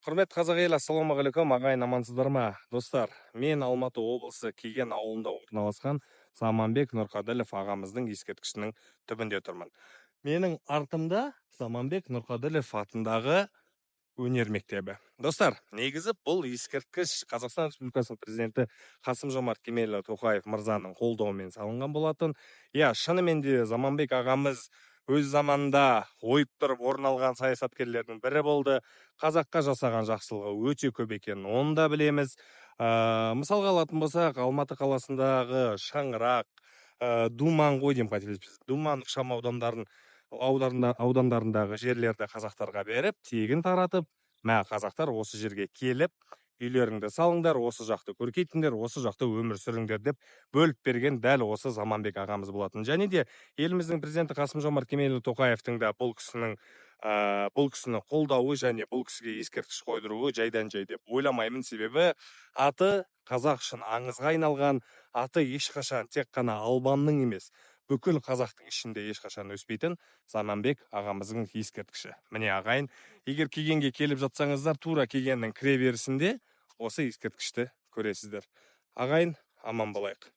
Құрмет қазақ елі, ассалаумағалейкум, ағайын, амансыздар ма? Достар, мен Алматы облысы Кеген ауылында орналасқан Заманбек Нұрқаділов ағамыздың ескерткішінің түбінде тұрмын. Менің артымда Заманбек Нұрқаділов атындағы өнер мектебі. Достар, негізі бұл ескерткіш Қазақстан Республикасының президенті Қасым-Жомарт Кемелұлы Тоқаев мырзаның қолдауымен салынған болатын. Шынымен де Заманбек ағамыз өз заманында ойып тұрып орын алған саясаткерлердің бірі болды. Қазаққа жасаған жақсылығы өте көп екенін оны да білеміз. Мысалға алатын болсақ, Алматы қаласындағы Шаңырақ, Думан ғой деймін, қателеспесем, Думан ықшам аудандарындағы жерлерді қазақтарға беріп, тегін таратып, қазақтар осы жерге келіп, үйлеріңді салыңдар, осы жақты көркейтіңдер, осы жақты өмір сүріңдер деп бөліп берген дәл осы Заманбек ағамыз болатын. Және де еліміздің президенті Қасым-Жомарт Кемелұлы Тоқаевтың да бұл кісіні қолдауы және бұл кісіге ескерткіш қойдыруы жайдан жай деп ойламаймын. Себебі аты қазақ үшін аңызға айналған, аты ешқашан тек қана албанның емес, бүкіл қазақтың ішінде ешқашан өспейтін Заманбек ағамыздың ескерткіші. Міне ағайын, егер Кегенге келіп жатсаңыздар, тура Кегеннің кіре берісінде осы ескерткішті көресіздер. Ағайын, аман болайық.